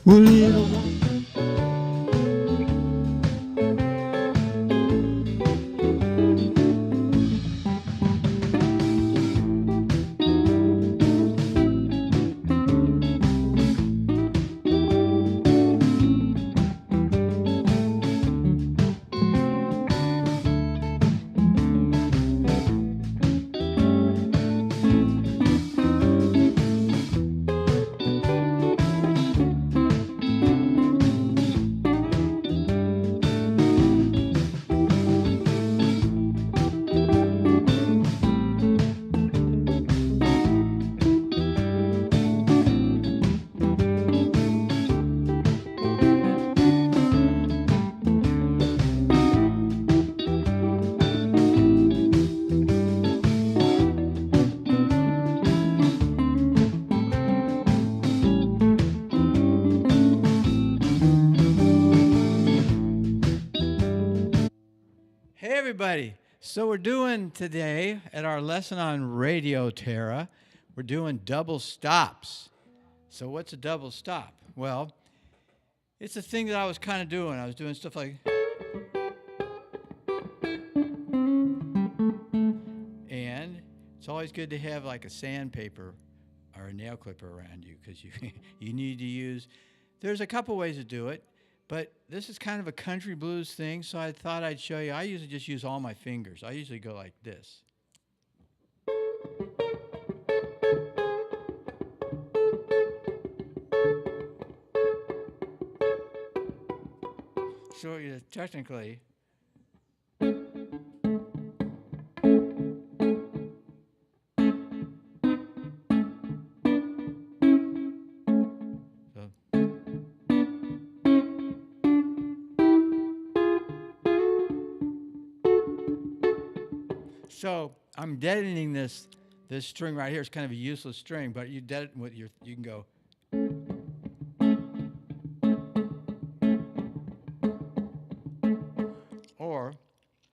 Little Hey, everybody. So, we're doing today at our lesson on Radio Terra, we're doing double stops. So, what's a double stop? Well, it's a thing that I was kind of doing. I was doing stuff like, and it's always good to have like a sandpaper or a nail clipper around you because you, you need to use, there's a couple ways to do it. But this is kind of a country blues thing, so I thought I'd show you. I usually just use all my fingers. I usually go like this. So technically, so I'm deadening this string right here. It's kind of a useless string, but you deaden with your, you can go. Or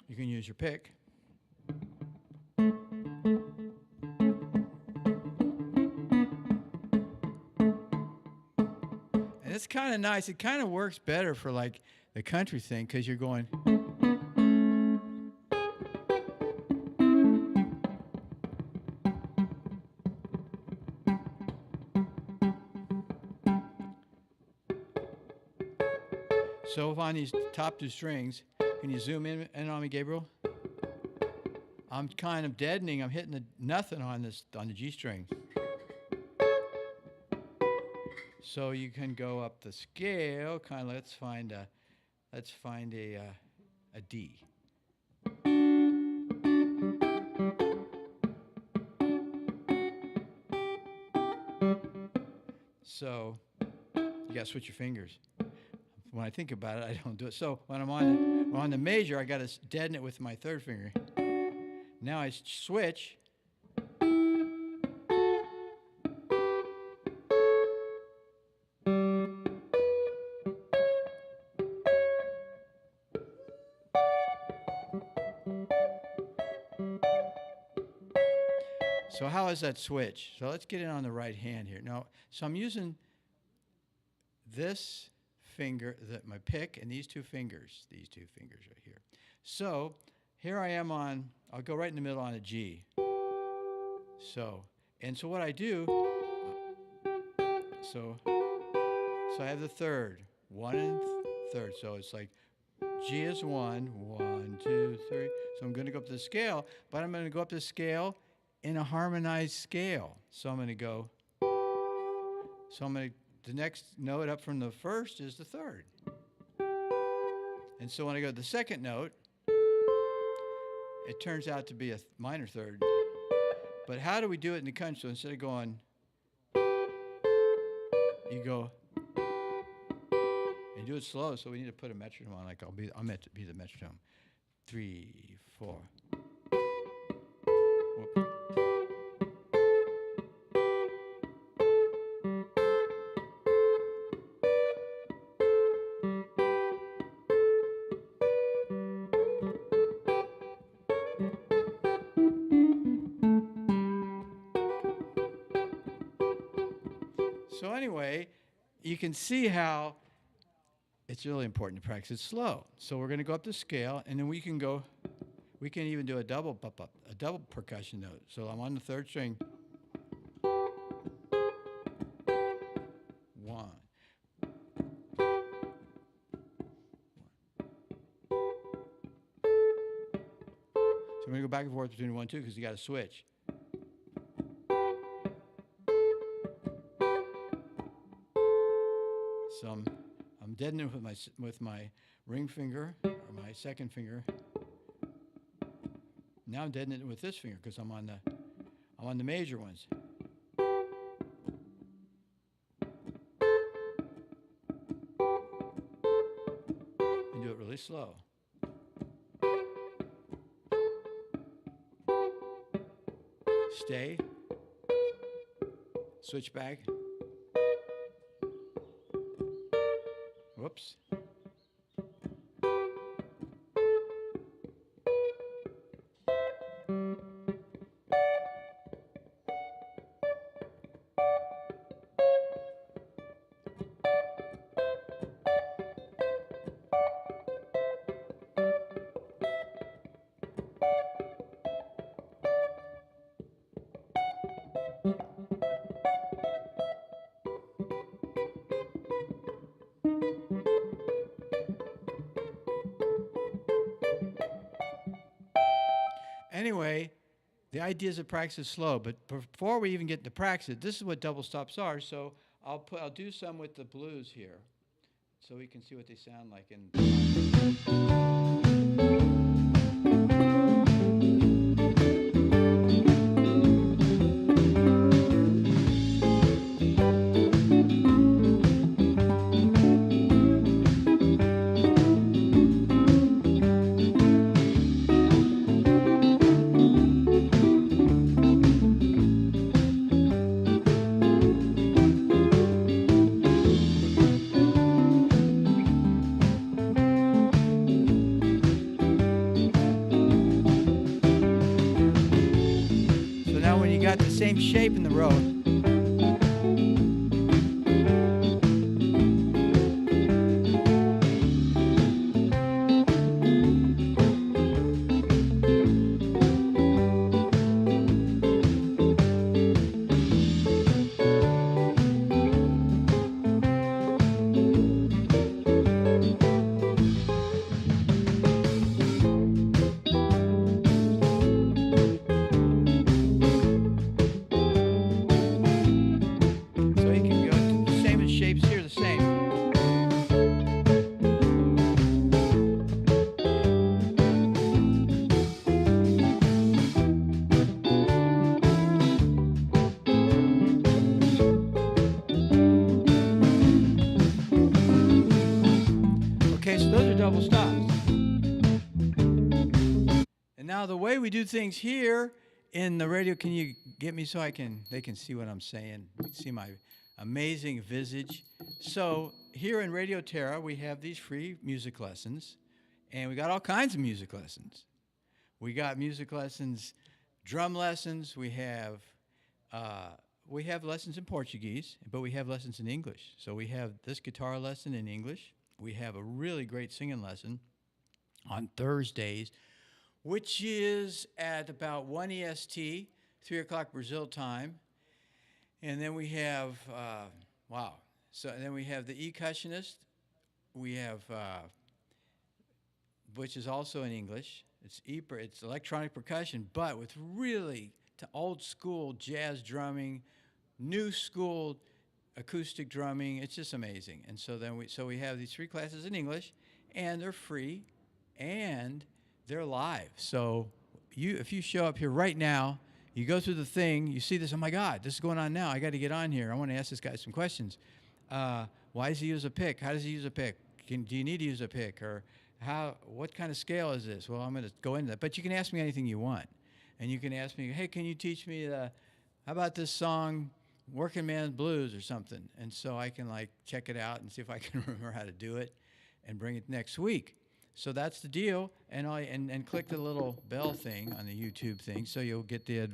you can use your pick. And it's kind of nice. It kind of works better for like the country thing because you're going. So if on these top two strings, can you zoom in on me, Gabriel? I'm kind of deadening. I'm hitting the nothing on the G string. So you can go up the scale. Kind of let's find a D. So you got to switch your fingers. When I think about it, I don't do it. So when I'm on the major, I got to deaden it with my third finger. Now I switch. So how is that switch? So let's get it on the right hand here. Now, so I'm using this finger, my pick, and these two fingers right here. So here I am I'll go right in the middle on a G. So what I do, so I have the third, one and third. So it's like G is 1, 1, 2, 3. So I'm going to go up the scale, but I'm going to go up the scale in a harmonized scale. So I'm going to go, the next note up from the first is the third. And so when I go to the second note, it turns out to be a minor third. But how do we do it in the country? So instead of going, you go, and do it slow. So we need to put a metronome on. Like I'm meant to be the metronome. 3, 4. Whoop. So anyway, you can see how it's really important to practice it slow. So we're going to go up the scale, and then we can go. We can even do a double a double percussion note. So I'm on the third string. One. So I'm going to go back and forth between 1 2 because you got to switch. So I'm deadening with my ring finger or my second finger. Now I'm deadening with this finger because I'm on the major ones. And do it really slow. Stay. Switch back. Whoops. Anyway, the idea is to practice slow, but before we even get to practice, this is what double stops are. So I'll do some with the blues here, so we can see what they sound like. So now when you got the same shape in the row, okay, so those are double stops. And now the way we do things here in the radio, can you get me so they can see what I'm saying, see my amazing visage. So here in Radio Terra, we have these free music lessons, and we got all kinds of music lessons. We got music lessons, drum lessons. We have lessons in Portuguese, but we have lessons in English. So we have this guitar lesson in English. We have a really great singing lesson on Thursdays, which is at about 1 EST, 3 o'clock Brazil time. And then we have, and then we have the E-Cussionist. We have, which is also in English. It's electronic percussion, but with really old school jazz drumming, new school acoustic drumming. It's just amazing. And so then we have these 3 classes in English, and they're free, and they're live. So if you show up here right now, you go through the thing, you see this, oh my God, this is going on now. I got to get on here. I want to ask this guy some questions. Why does he use a pick? How does he use a pick? Do you need to use a pick? Or what kind of scale is this? Well, I'm going to go into that. But you can ask me anything you want. And you can ask me, hey, can you teach me how about this song, Working Man's Blues or something? And so I can check it out and see if I can remember how to do it and bring it next week. So that's the deal. And click the little bell thing on the YouTube thing, so you'll get a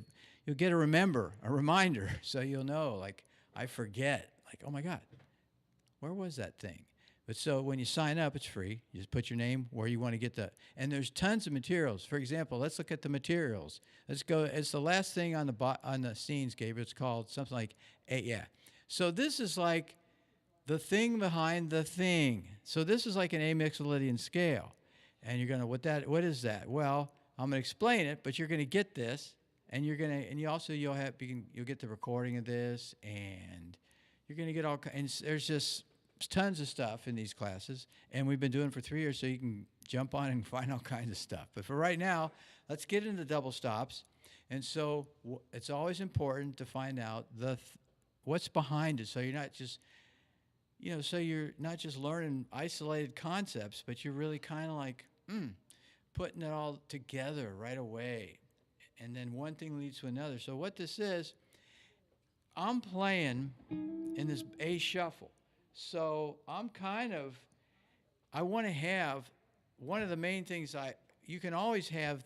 reminder, so you'll know. I forget. Oh my God, Where was that thing? But so when you sign up, it's free. You just put your name where you want to get the, and there's tons of materials. For example, let's look at the materials. Let's go. It's the last thing on the scenes, Gabriel. It's called something like A. Yeah. So this is like the thing behind the thing. So this is like an A Mixolydian scale, and you're gonna what is that? Well, I'm gonna explain it, but you're gonna get this, and you'll get the recording of this, and you're gonna get all. And there's just tons of stuff in these classes, and we've been doing it for 3 years, so you can jump on and find all kinds of stuff. But for right now, let's get into double stops. And so it's always important to find out what's behind it, so you're not just learning isolated concepts, but you're really kind of like putting it all together right away, and then one thing leads to another. So what this is, I'm playing in this A shuffle. So I want to have, one of the main things you can always have,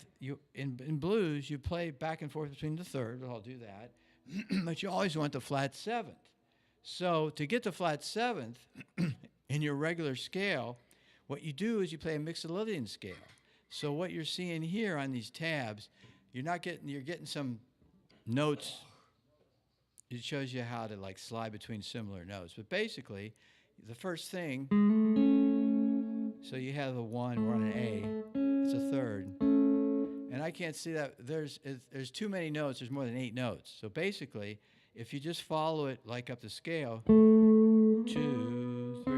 in blues, you play back and forth between the third, but I'll do that, but you always want the flat seventh. So to get the flat seventh in your regular scale, what you do is you play a Mixolydian scale. So what you're seeing here on these tabs, you're getting some notes. It shows you how to like slide between similar notes. But basically, the first thing, so you have a 1, we're on an A, it's a third. And I can't see that, there's too many notes, there's more than 8 notes. So basically, if you just follow it like up the scale, 2, 3,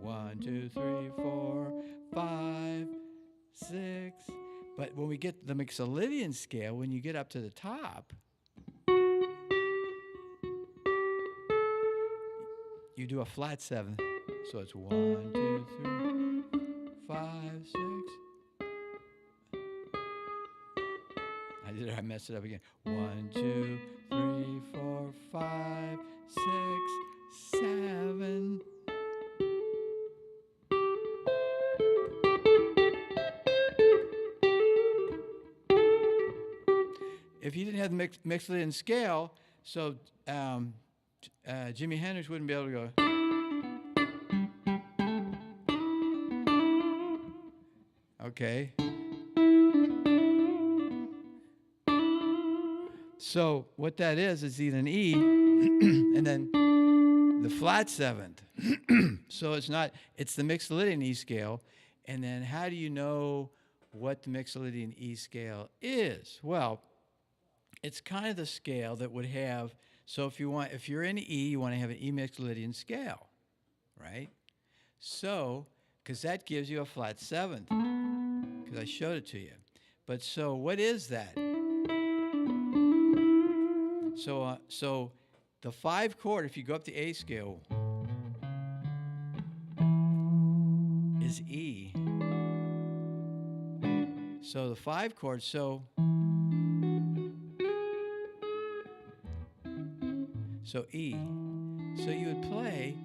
1, 2, 3, 4, 5, 6. But when we get the Mixolydian scale, when you get up to the top, you do a flat 7th. So it's 1, 2, 3, 5, 6. I messed it up again. 1, 2, 3, 4, 5, 6, 7. If you didn't have the Mixolydian scale, so Jimi Hendrix wouldn't be able to go. Okay. So what that is either an E and then the flat 7th. So it's the Mixolydian E scale. And then how do you know what the Mixolydian E scale is? Well, it's kind of the scale that would have, so if you're in E, you want to have an E Mixolydian scale, right? So, because that gives you a flat 7th, because I showed it to you. But so what is that? So the 5 chord, if you go up the A scale, is E. So the 5 chord, so E. So you would play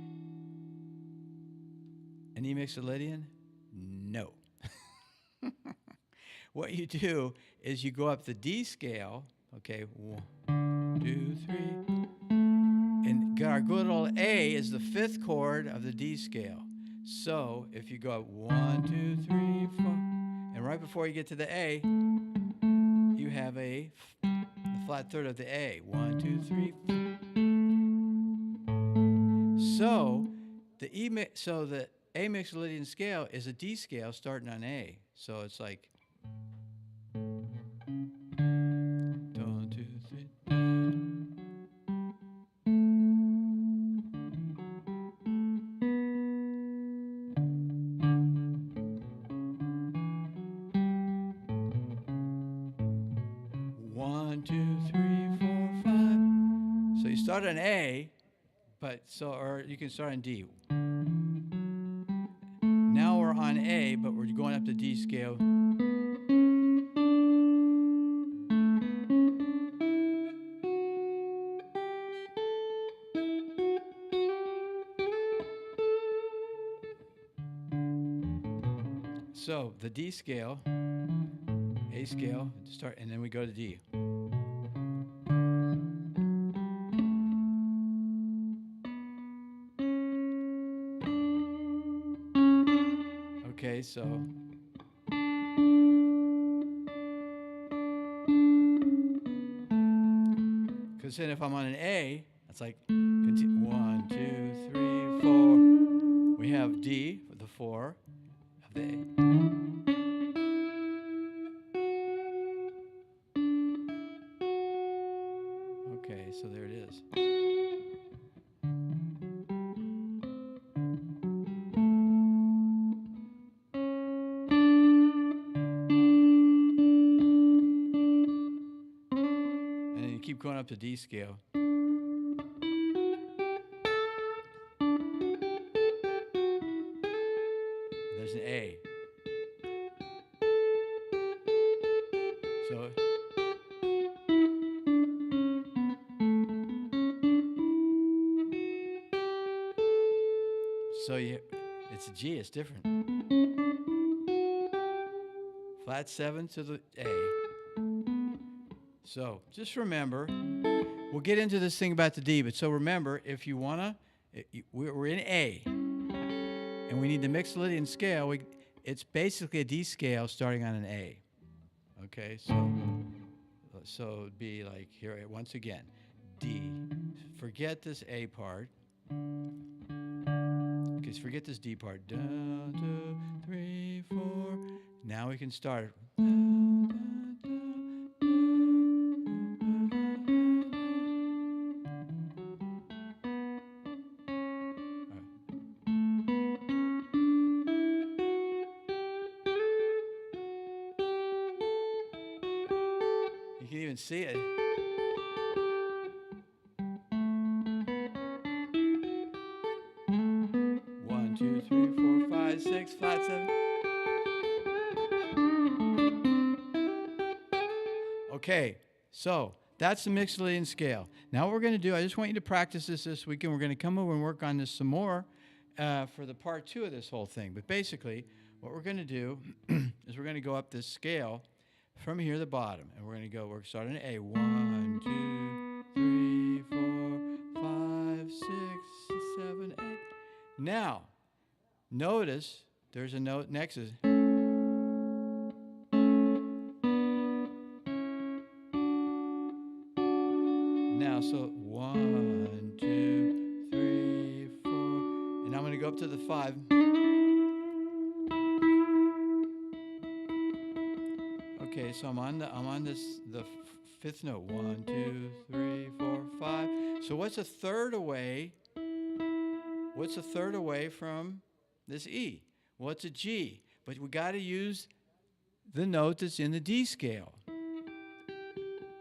an E Mixolydian? No. What you do is you go up the D scale, okay, 1, 2, 3, and our good old A is the 5th chord of the D scale. So if you go up 1, 2, 3, 4, and right before you get to the A, you have the flat 3rd of the A. 1, 2, 3, 4. So the A Mixolydian scale is a D scale starting on A. So it's like 1, 2, 3. 1, 2, 3, 4, 5. So you start on A, or you can start on D. Now we're on A, but we're going up the D scale. So the D scale, A scale, start, and then we go to D. Okay, so because then if I'm on an A, that's like 1, 2, 3, 4. We have D with the 4 of the A. Okay, so there it is. And then you keep going up to D scale. There's an A. So it's a G, it's different. Flat 7 to the A. So just remember, we'll get into this thing about the D, but so remember, if you want to, we're in A, and we need the Mixolydian scale. It's basically a D scale starting on an A. Okay, so it'd be like here once again, D. Forget this A part. Okay, so forget this D part. 1, 2, 3, 4. Now we can start. You can even see it. One, two, three, four, five, six, flat 7. Okay, so that's the Mixolydian scale. Now what we're going to do, I just want you to practice this week, and we're going to come over and work on this some more for the part 2 of this whole thing. But basically, what we're going to do is we're going to go up this scale from here to the bottom, and we're starting at A. 1, 2, 3, 4, 5, 6, 7, 8. Now, notice there's a note next. Now, so 1, 2, 3, 4, and I'm going to go up to the 5. Okay, so I'm on the 5th note. 1, 2, 3, 4, 5. So what's a third away? What's a third away from this E? Well, it's a G, but we got to use the note that's in the D scale.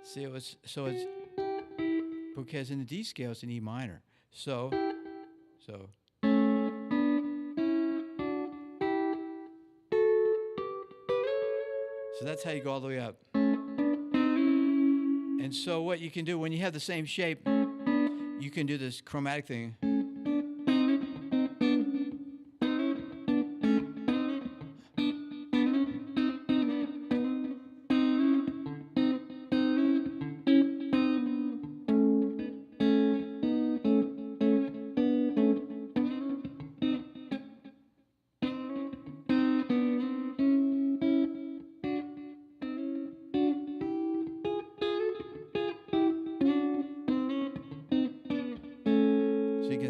See, so it's because in the D scale it's an E minor. So that's how you go all the way up. And so what you can do when you have the same shape, you can do this chromatic thing.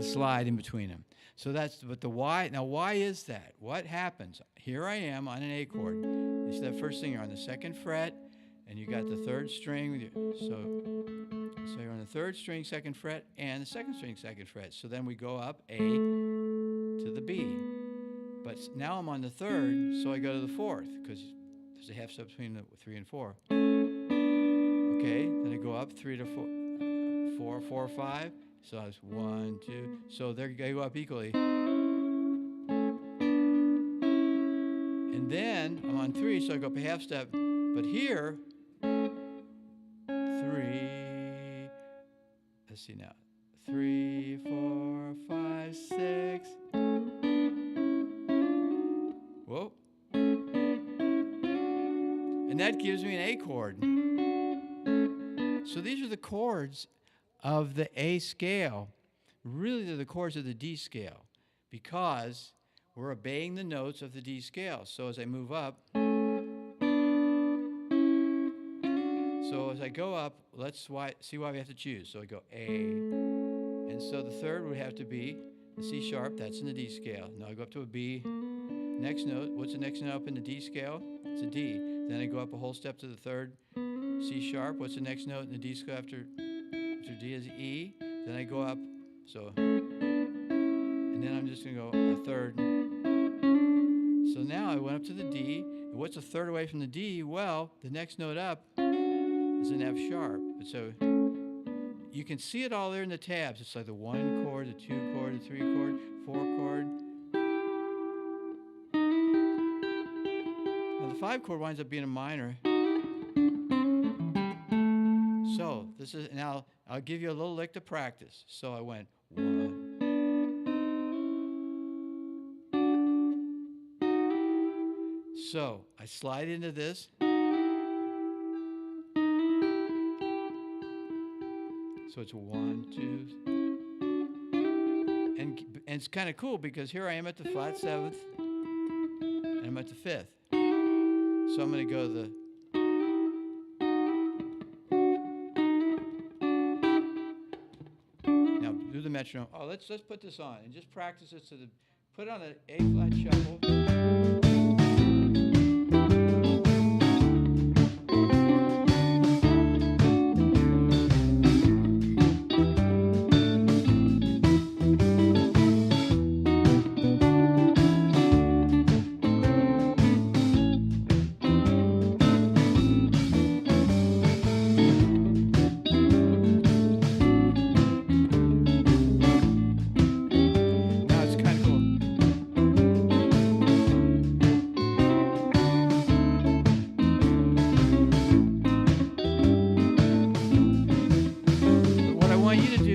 Slide in between them. So but the why. Now, why is that? What happens? Here I am on an A chord. You see that first thing, you're on the 2nd fret, and you got the 3rd string. So you're on the 3rd string, 2nd fret, and the 2nd string, 2nd fret. So then we go up A to the B. But now I'm on the 3rd, so I go to the 4th, because there's a half step between the 3 and 4. Okay, then I go up 3 to 4, 4, 5. So I was 1, 2. So they go up equally. And then I'm on 3, so I go up a half step. But here, 3. Let's see now. 3, 4, 5, 6. Whoa. And that gives me an A chord. So these are the chords of the A scale. Really, they're the chords of the D scale, because we're obeying the notes of the D scale. So as I move up, so as I go up, let's see why we have to choose. So I go A, and so the third would have to be the C sharp. That's in the D scale. Now I go up to a B. Next note, what's the next note up in the D scale? It's a D. Then I go up a whole step to the third C sharp. What's the next note in the D scale after D is E? Then I go up, so, and then I'm just going to go a third. So now I went up to the D, and what's a third away from the D? Well, the next note up is an F sharp. So you can see it all there in the tabs. It's like the 1 chord, the 2 chord, the 3 chord, 4 chord. Now the 5 chord winds up being a minor. So this is, now I'll give you a little lick to practice. So I went 1. So I slide into this. So it's 1, 2, and it's kind of cool because here I am at the flat 7th, and I'm at the 5th. So I'm going to go the. Now do the metronome. Oh, let's put this on and just practice it. So put on an A flat shuffle.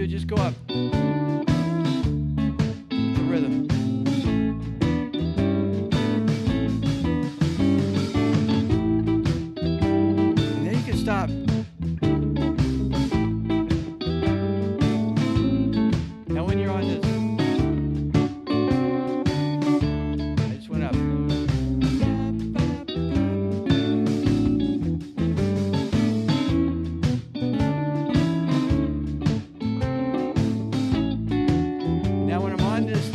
Just go up the rhythm. And then you can stop. Now when you're on this, I just went up. Now when I'm on this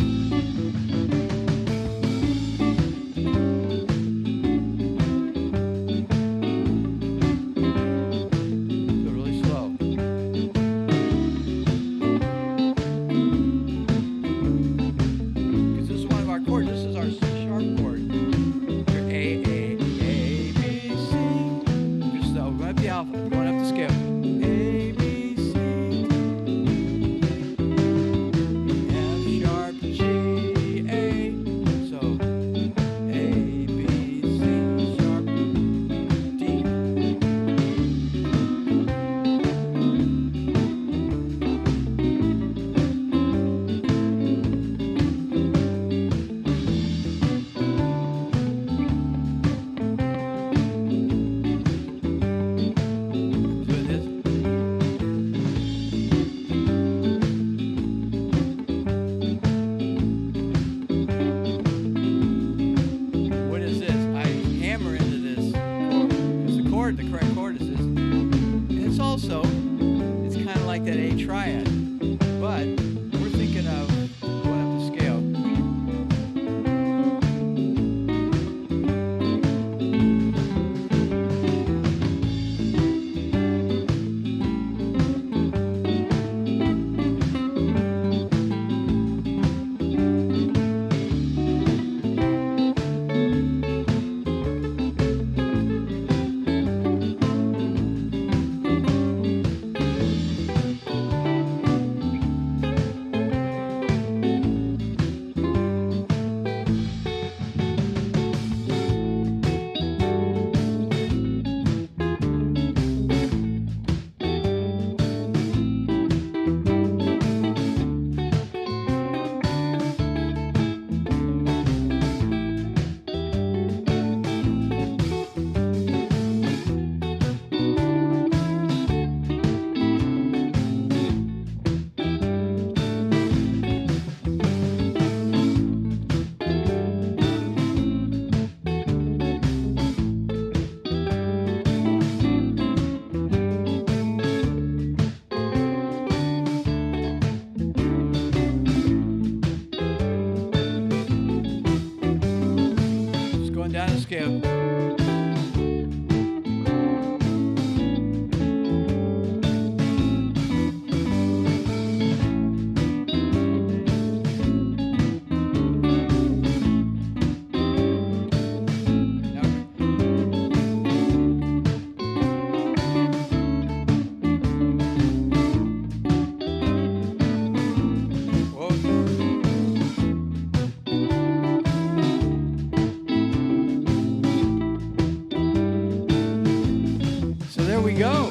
go.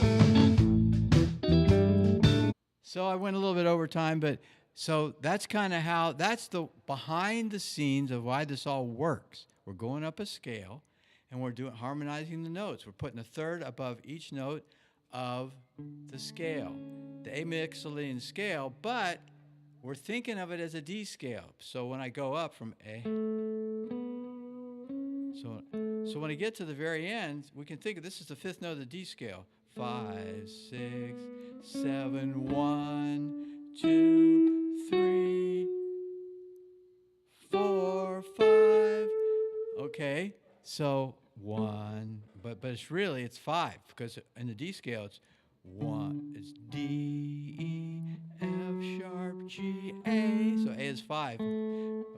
So I went a little bit over time, but so that's kind of how, that's the behind the scenes of why this all works. We're going up a scale and we're doing harmonizing the notes. We're putting a third above each note of the scale, the A-mixolydian scale, but we're thinking of it as a D scale. So when I go up from A, so when I get to the very end, we can think of this is the fifth note of the D scale. 5, 6, 7, 1, 2, 3, 4, 5. Okay, so 1, but it's really it's 5 because in the D scale it's 1. It's D, E, F sharp, G, A. So A is 5.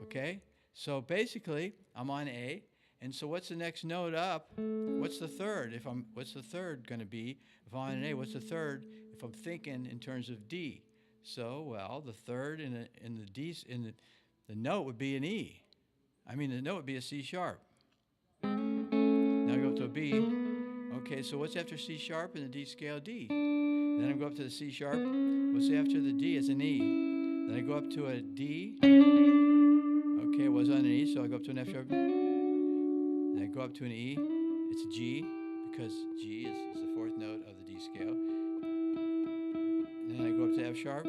Okay, so basically I'm on A. And so what's the next note up? What's the third? What's the third going to be? If I'm on an A, what's the third if I'm thinking in terms of D? So, well, the third in the D the note would be an E. I mean, the note would be a C sharp. Now I go up to a B. Okay, so what's after C sharp in the D scale? D. Then I go up to the C sharp. What's after the D? It's an E. Then I go up to a D. Okay, it was on an E, so I go up to an F sharp. Then I go up to an E. It's a G, because G is the fourth note of the D scale. And then I go up to F sharp.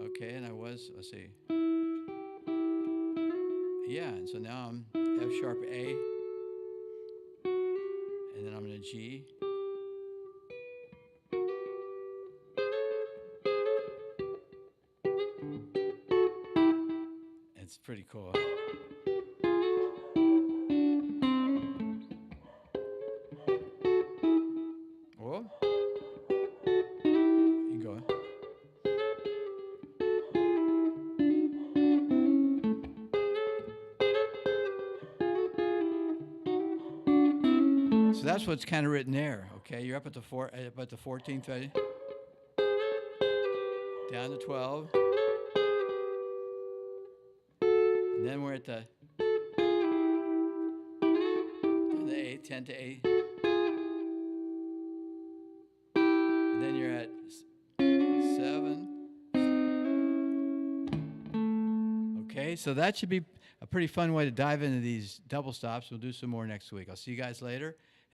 Okay, and let's see. Yeah, and so now I'm F sharp A. And then I'm in a G. It's pretty cool. Oh, you go. So that's what's kind of written there. Okay, you're up at the 14th, right? Down to 12, and then we're at the 8, 10 to 8, and then you're at 7. Okay, so that should be a pretty fun way to dive into these double stops. We'll do some more next week. I'll see you guys later.